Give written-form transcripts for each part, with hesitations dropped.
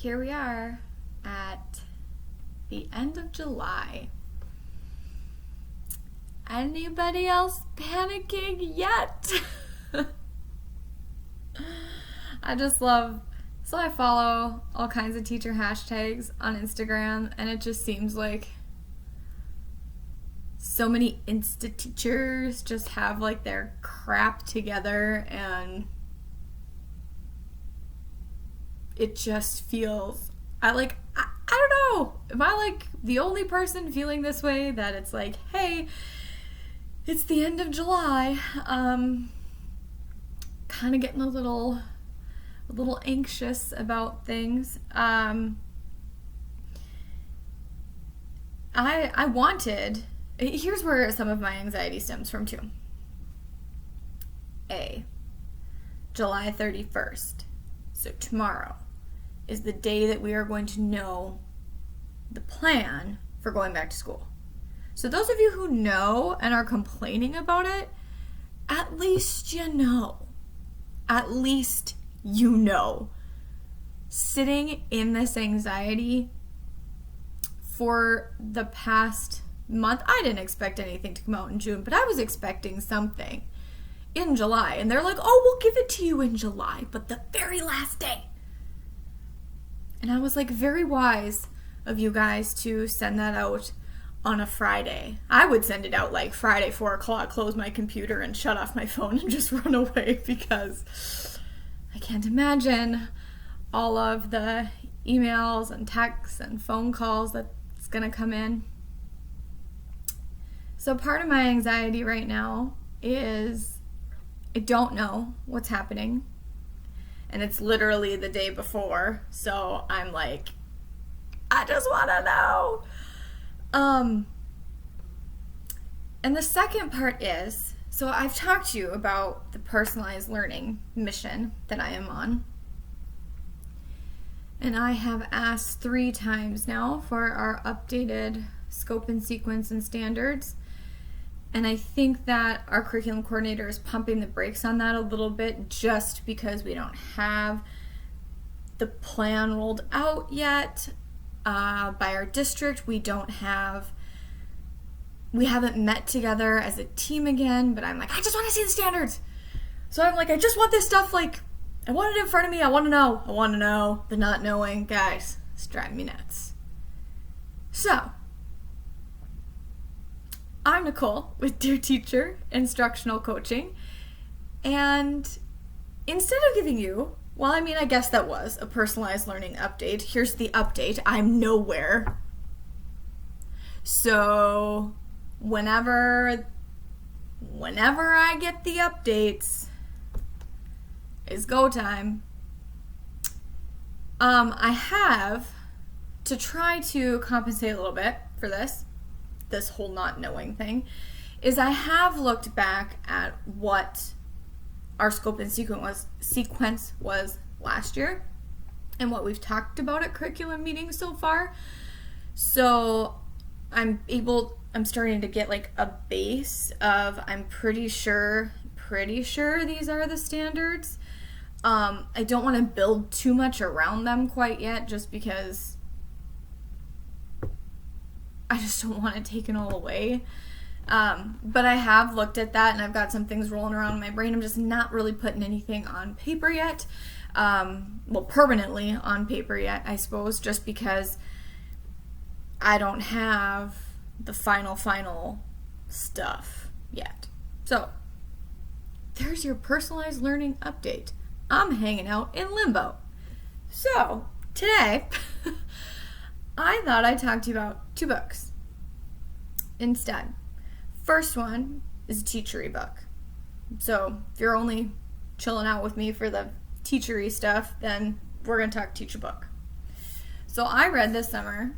here we are at the end of July. Anybody else panicking yet? So I follow all kinds of teacher hashtags on Instagram, and it just seems like so many Insta teachers just have like their crap together, and it just feels, I don't know, am I like the only person feeling this way, that it's like, hey, it's the end of July, kind of getting a little anxious about things. Here's where some of my anxiety stems from too. July 31st, so tomorrow, is the day that we are going to know the plan for going back to school. So those of you who know and are complaining about it, at least you know. At least you know. Sitting in this anxiety for the past month, I didn't expect anything to come out in June, but I was expecting something in July. And they're like, oh, we'll give it to you in July, but the very last day. And I was like, very wise of you guys to send that out on a Friday. I would send it out like Friday, 4 o'clock, close my computer and shut off my phone and just run away, because I can't imagine all of the emails and texts and phone calls that's gonna come in. So part of my anxiety right now is I don't know what's happening, and it's literally the day before, so I'm like, I just want to know. And the second part is, so I've talked to you about the personalized learning mission that I am on, and I have asked 3 times now for our updated scope and sequence and standards. And I think that our curriculum coordinator is pumping the brakes on that a little bit, just because we don't have the plan rolled out yet by our district. We haven't met together as a team again, but I'm like, I just want to see the standards. So I'm like, I just want this stuff, like, I want it in front of me. I want to know. The not knowing, guys, it's driving me nuts. So I'm Nicole with Dear Teacher Instructional Coaching, and instead of giving you, well, I mean, I guess that was a personalized learning update. Here's the update. I'm nowhere. So whenever I get the updates, it's go time. I have, to try to compensate a little bit for this whole not knowing thing, is I have looked back at what our scope and sequence was last year and what we've talked about at curriculum meetings so far. So I'm starting to get like a base of, I'm pretty sure these are the standards. I don't want to build too much around them quite yet, just because I just don't want to take it all away. But I have looked at that, and I've got some things rolling around in my brain. I'm just not really putting anything on paper yet. Permanently on paper yet, I suppose, just because I don't have the final stuff yet. So there's your personalized learning update. I'm hanging out in limbo. So today, I thought I'd talk to you about 2 books instead. First one is a teachery book. So if you're only chilling out with me for the teachery stuff, then we're going to talk teacher book. So I read this summer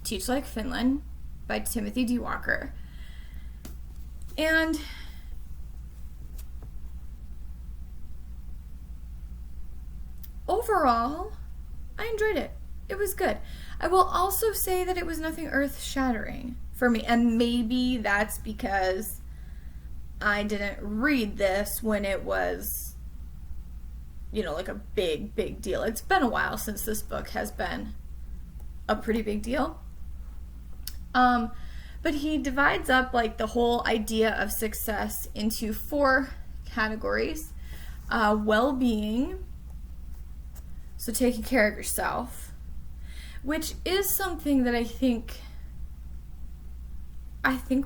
Teach Like Finland by Timothy D. Walker. And overall, I enjoyed it. It was good. I will also say that it was nothing earth-shattering for me, and maybe that's because I didn't read this when it was, like a big deal. It's been a while since this book has been a pretty big deal. But he divides up like the whole idea of success into 4 categories. Well-being, so taking care of yourself, which is something that I think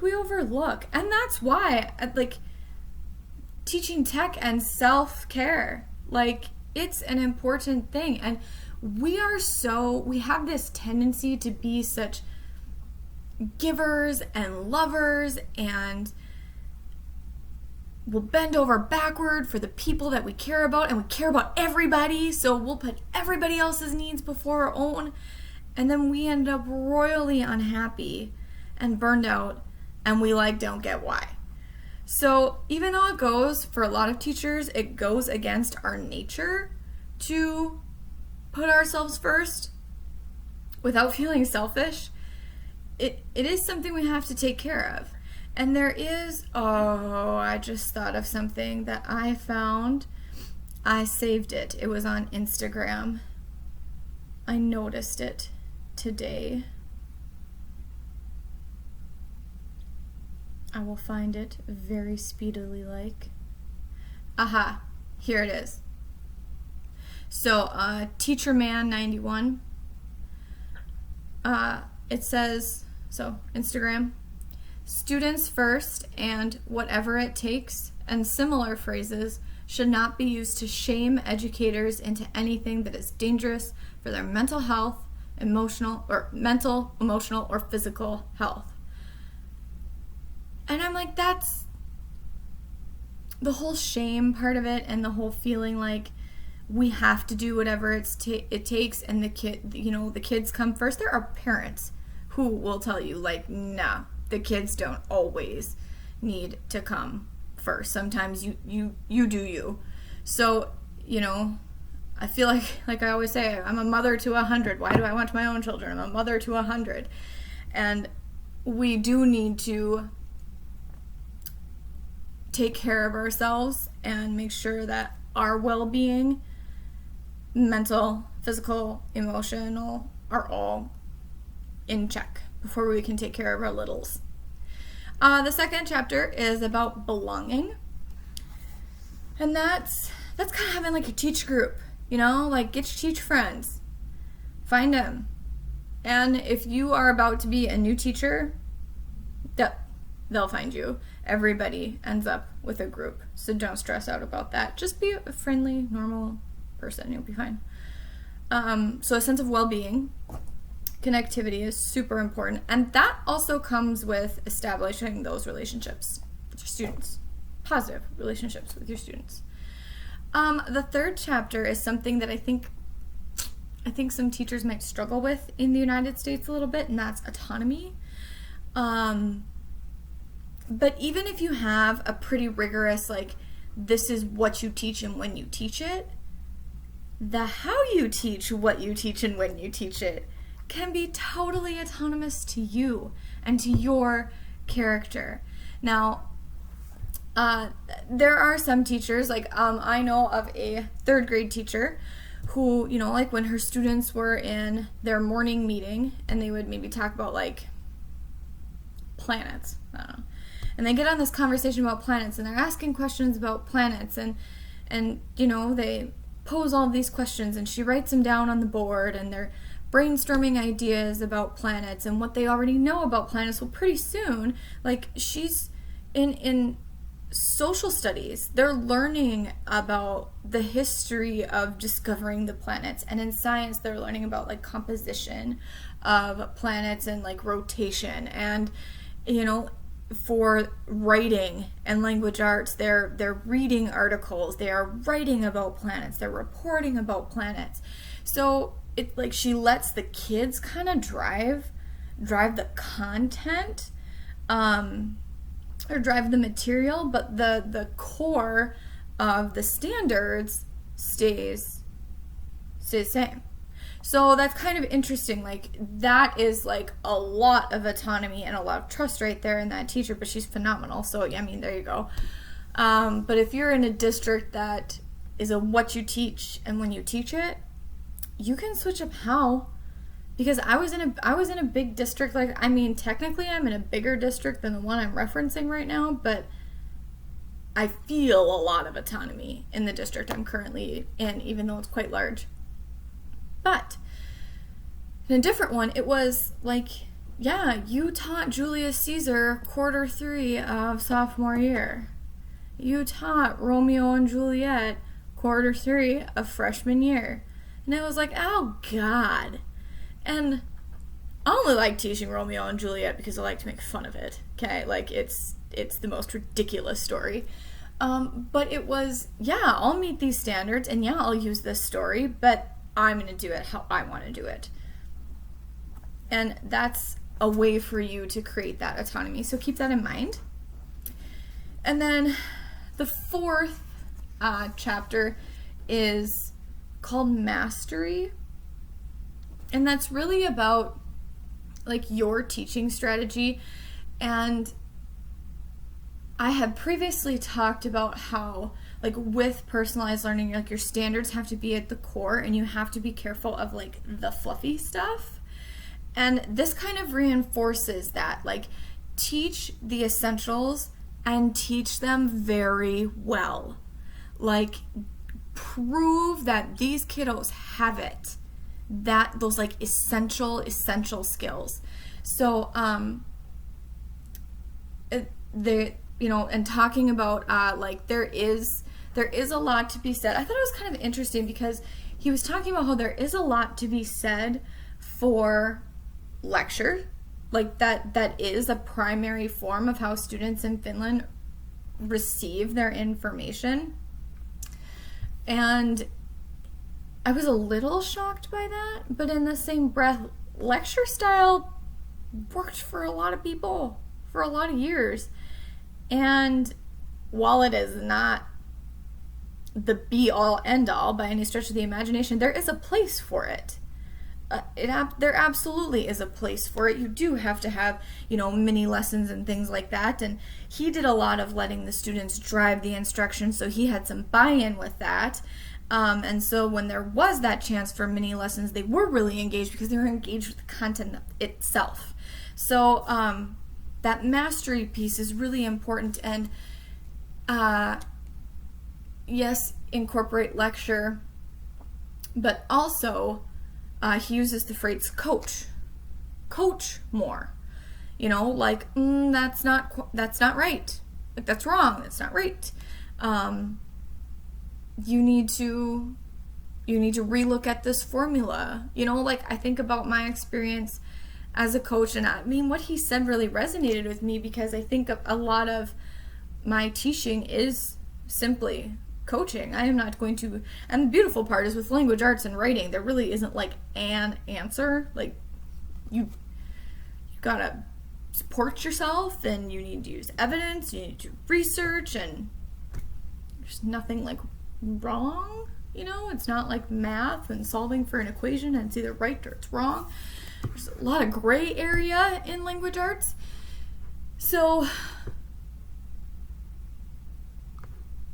we overlook. And that's why, like, teaching tech and self-care, like, it's an important thing. And we have this tendency to be such givers and lovers, and we'll bend over backward for the people that we care about, and we care about everybody, so we'll put everybody else's needs before our own, and then we end up royally unhappy and burned out, and we don't get why. So even though it goes, for a lot of teachers, it goes against our nature to put ourselves first without feeling selfish, it is something we have to take care of. And there is, I just thought of something that I found. I saved it. It was on Instagram. I noticed it today. I will find it very speedily Aha, here it is. So, Teacher Man 91, it says, so Instagram, students first and whatever it takes, and similar phrases should not be used to shame educators into anything that is dangerous for their mental health, emotional, or physical health. And I'm like, that's the whole shame part of it, and the whole feeling like we have to do whatever it takes, and the kids come first. There are parents who will tell you, nah, the kids don't always need to come first. Sometimes you do you. So, I feel like I always say, I'm a mother to 100. Why do I want my own children? I'm a mother to 100. And we do need to take care of ourselves and make sure that our well-being, mental, physical, emotional, are all in check before we can take care of our littles. The second chapter is about belonging. And that's kind of having a teach group, get your teach friends. Find them. And if you are about to be a new teacher, they'll find you. Everybody ends up with a group. So don't stress out about that. Just be a friendly, normal person. You'll be fine. So a sense of well-being. Connectivity is super important, and that also comes with establishing those relationships with your students, positive relationships with your students. The third chapter is something that I think some teachers might struggle with in the United States a little bit, and that's autonomy. But even if you have a pretty rigorous, this is what you teach and when you teach it, the how you teach what you teach and when you teach it can be totally autonomous to you and to your character. Now, there are some teachers, I know of a 3rd grade teacher who, when her students were in their morning meeting and they would maybe talk about planets, I don't know, and they get on this conversation about planets and they're asking questions about planets, and they pose all of these questions and she writes them down on the board, and they're brainstorming ideas about planets and what they already know about planets. Well, pretty soon, she's in social studies, they're learning about the history of discovering the planets, and in science they're learning about composition of planets and rotation, and for writing and language arts, they're reading articles, they are writing about planets, they're reporting about planets. So she lets the kids kind of drive the content, or drive the material, but the core of the standards stays the same. So that's kind of interesting. That is a lot of autonomy and a lot of trust right there in that teacher, but she's phenomenal. So there you go. But if you're in a district that is a what you teach, and when you teach it, you can switch up how. Because I was in a big district. Like, I mean, technically I'm in a bigger district than the one I'm referencing right now, but I feel a lot of autonomy in the district I'm currently in, even though it's quite large. But in a different one, it was like, yeah, you taught Julius Caesar quarter 3 of sophomore year. You taught Romeo and Juliet quarter 3 of freshman year. And it was like, oh God. And I only like teaching Romeo and Juliet because I like to make fun of it. Okay, like it's the most ridiculous story. But it was, yeah, I'll meet these standards, and yeah, I'll use this story, but I'm going to do it how I want to do it. And that's a way for you to create that autonomy. So keep that in mind. And then the 4th chapter is called Mastery. And that's really about like your teaching strategy. And I had previously talked about how like with personalized learning, like your standards have to be at the core, and you have to be careful of like the fluffy stuff. And this kind of reinforces that, like, teach the essentials and teach them very well. Like, prove that these kiddos have it. That those like essential skills. So and talking about like there is a lot to be said. I thought it was kind of interesting because he was talking about how there is a lot to be said for lecture, like that is a primary form of how students in Finland receive their information. And I was a little shocked by that, but in the same breath, lecture style worked for a lot of people for a lot of years. And while it is not the be-all, end-all by any stretch of the imagination, there is a place for it. There absolutely is a place for it. You do have to have, mini lessons and things like that. And he did a lot of letting the students drive the instruction, so he had some buy-in with that. And so when there was that chance for mini lessons, they were really engaged because they were engaged with the content itself. So that mastery piece is really important. And yes, incorporate lecture, but also he uses the phrase coach more. That's not right. Like, that's wrong. That's not right. You need to relook at this formula. I think about my experience as a coach, and I mean, what he said really resonated with me because I think a lot of my teaching is simply coaching. I am not going to, and the beautiful part is with language arts and writing, there really isn't like an answer. Like, you gotta support yourself, and you need to use evidence, you need to research, and there's nothing like wrong. It's not like math and solving for an equation and it's either right or it's wrong. There's a lot of gray area in language arts. So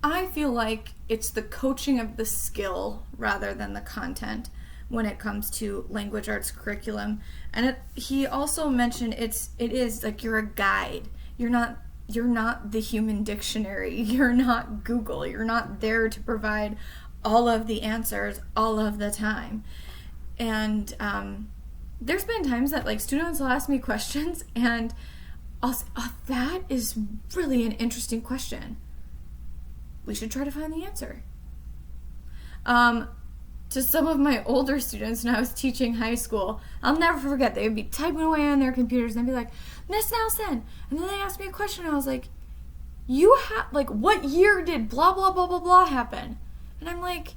I feel like it's the coaching of the skill rather than the content when it comes to language arts curriculum. And he also mentioned it is like you're a guide. You're not the human dictionary. You're not Google. You're not there to provide all of the answers all of the time. And there's been times that like students will ask me questions and I'll say, oh, that is really an interesting question. We should try to find the answer. To some of my older students when I was teaching high school, I'll never forget, they would be typing away on their computers and they'd be like, Miss Nelson, and then they asked me a question and I was like, what year did blah blah blah blah blah happen? And I'm like,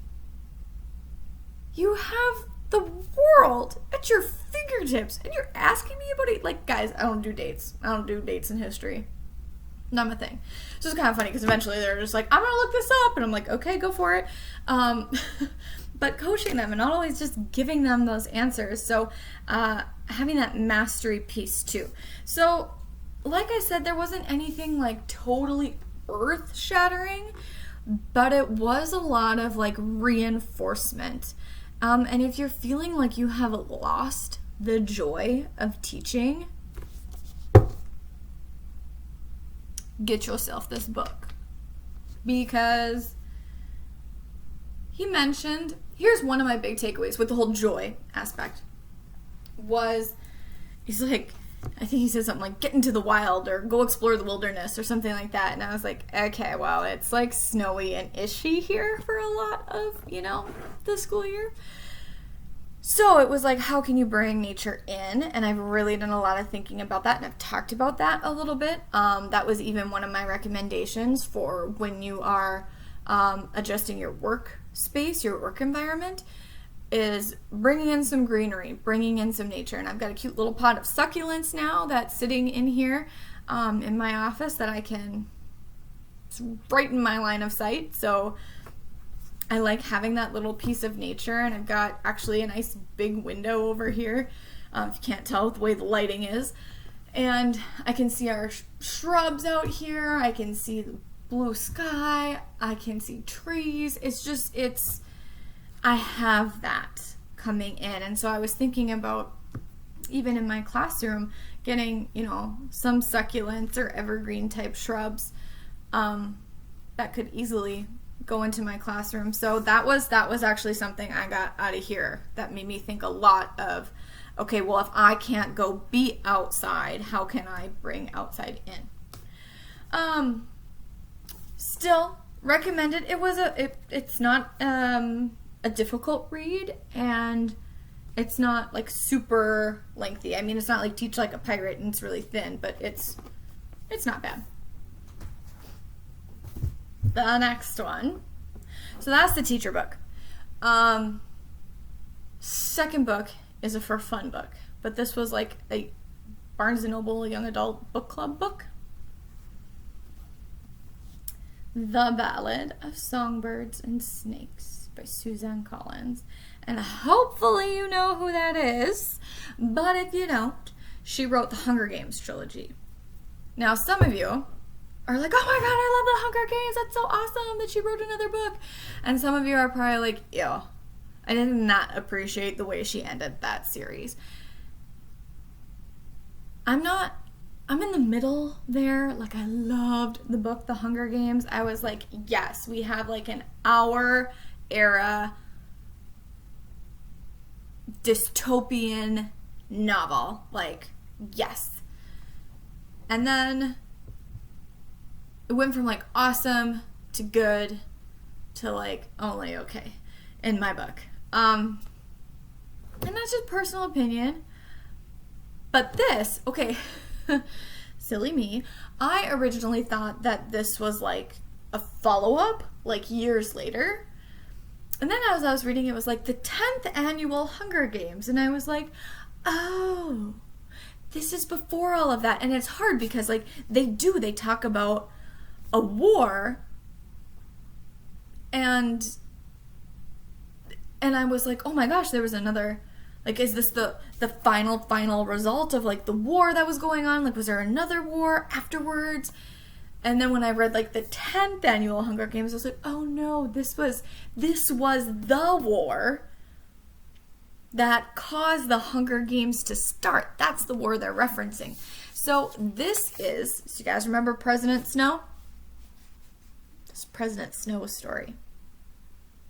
you have the world at your fingertips and you're asking me about it. Like, guys, I don't do dates in history. Not my thing. So it's kind of funny because eventually they're just like, I'm gonna look this up, and I'm like, okay, go for it. But coaching them and not always just giving them those answers. So having that mastery piece too. So like I said, there wasn't anything like totally earth-shattering, but it was a lot of like reinforcement. And if you're feeling like you have lost the joy of teaching, get yourself this book. Because he mentioned, here's one of my big takeaways with the whole joy aspect, was he's like, I think he said something like, get into the wild or go explore the wilderness or something like that. And I was like, okay, well, it's like snowy and ishy here for a lot of, the school year. So it was like, how can you bring nature in? And I've really done a lot of thinking about that, and I've talked about that a little bit. That was even one of my recommendations for when you are adjusting your work space, your work environment, is bringing in some greenery, bringing in some nature. And I've got a cute little pot of succulents now that's sitting in here in my office that I can, it's right in my line of sight. So I like having that little piece of nature, and I've got actually a nice big window over here, if you can't tell the way the lighting is. And I can see our shrubs out here, I can see the blue sky, I can see trees. I have that coming in. And so I was thinking about, even in my classroom, getting, some succulents or evergreen type shrubs that could easily go into my classroom. So that was actually something I got out of here that made me think a lot of, okay, well, if I can't go be outside, how can I bring outside in? Still recommended. It's not a difficult read, and it's not like super lengthy. I mean, it's not like Teach Like a Pirate and it's really thin, but it's not bad. The next one. So that's the teacher book. Second book is a for fun book, but this was like a Barnes & Noble young adult book club book. The Ballad of Songbirds and Snakes by Suzanne Collins. And hopefully you know who that is, but if you don't, she wrote the Hunger Games trilogy. Now, some of you are like, oh my god, I love the Hunger Games, that's so awesome that she wrote another book. And some of you are probably like, ew, I did not appreciate the way she ended that series. I'm in the middle there. Like, I loved the book, The Hunger Games. I was like, yes, we have like an hour era dystopian novel. Like, yes. And then it went from like awesome to good to like only okay in my book. And that's just personal opinion. But this, okay, silly me, I originally thought that this was like a follow-up, like years later. And then as I was reading, it was like the 10th annual Hunger Games. And I was like, oh, this is before all of that. And it's hard because like they talk about a war, and I was like, oh my gosh, there was another, like, is this the final result of like the war that was going on? Like, was there another war afterwards? And then when I read like the 10th annual Hunger Games, I was like, oh no, this was the war that caused the Hunger Games to start. That's the war they're referencing. So so you guys remember President Snow? This President Snow story.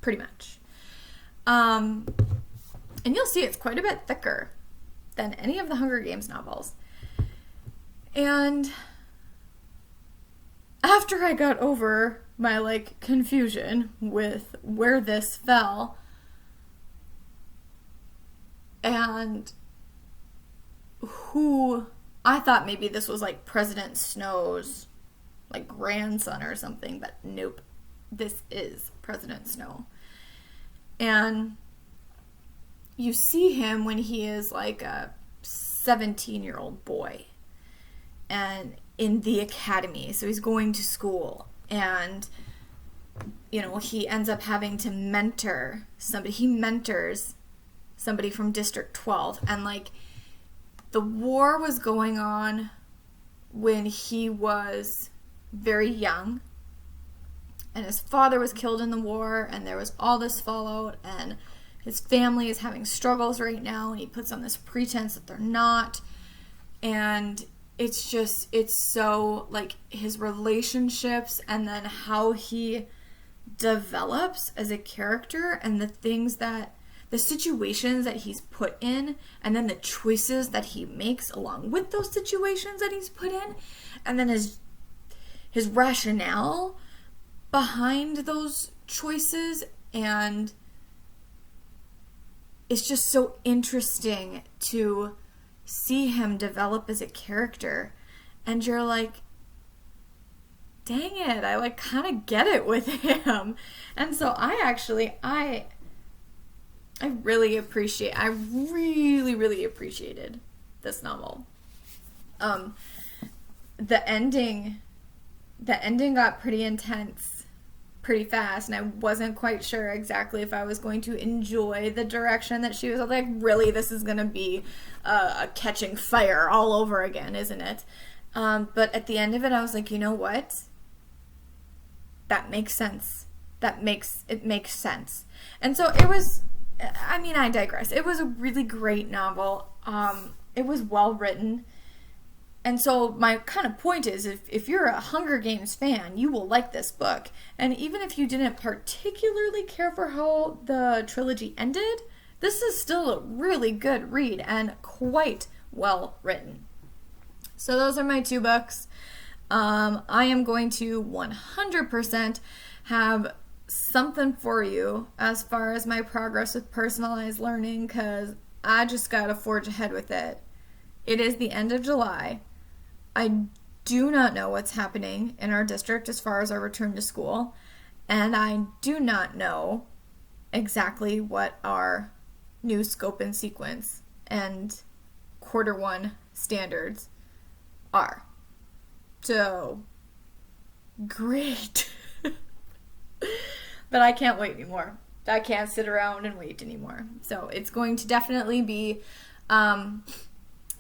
Pretty much. And you'll see it's quite a bit thicker than any of the Hunger Games novels. And after I got over my like confusion with where this fell, and who I thought maybe this was like President Snow's like grandson or something, but nope, this is President Snow. And you see him when he is like a 17-year-old boy and in the academy. So he's going to school, and he ends up having to mentor somebody. He mentors somebody from District 12, and like the war was going on when he was very young, and his father was killed in the war, and there was all this fallout, and his family is having struggles right now, and he puts on this pretense that they're not. And it's so, like, his relationships and then how he develops as a character and the situations that he's put in, and then the choices that he makes along with those situations that he's put in, and then his rationale behind those choices. And it's just so interesting to see him develop as a character, and you're like, dang it, I like kind of get it with him. And so I really appreciated this novel. The ending got pretty intense pretty fast, and I wasn't quite sure exactly if I was going to enjoy the direction that she was like, really, this is gonna be a catching fire all over again, isn't it? But at the end of it, I was like, you know what? That makes sense. It makes sense. And so it was, I digress. It was a really great novel. It was well written. And so my kind of point is, if you're a Hunger Games fan, you will like this book. And even if you didn't particularly care for how the trilogy ended, this is still a really good read and quite well written. So those are my 2 books. I am going to 100% have something for you as far as my progress with personalized learning, because I just got to forge ahead with it. It is the end of July. I do not know what's happening in our district as far as our return to school, and I do not know exactly what our new scope and sequence and quarter 1 standards are. So, great. But I can't wait anymore. I can't sit around and wait anymore. So it's going to definitely be the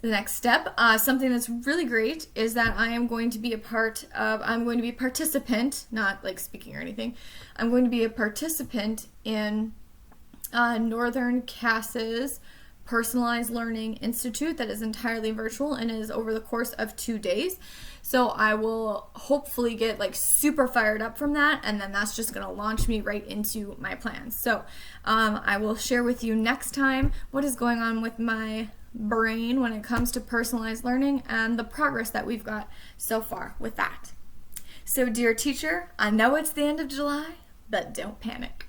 next step. Something that's really great is that I'm going to be a participant, not like speaking or anything. I'm going to be a participant in Northern Cass's Personalized Learning Institute that is entirely virtual and is over the course of 2 days. So I will hopefully get like super fired up from that, and then that's just going to launch me right into my plans. So I will share with you next time what is going on with my brain when it comes to personalized learning and the progress that we've got so far with that. So dear teacher, I know it's the end of July, but don't panic.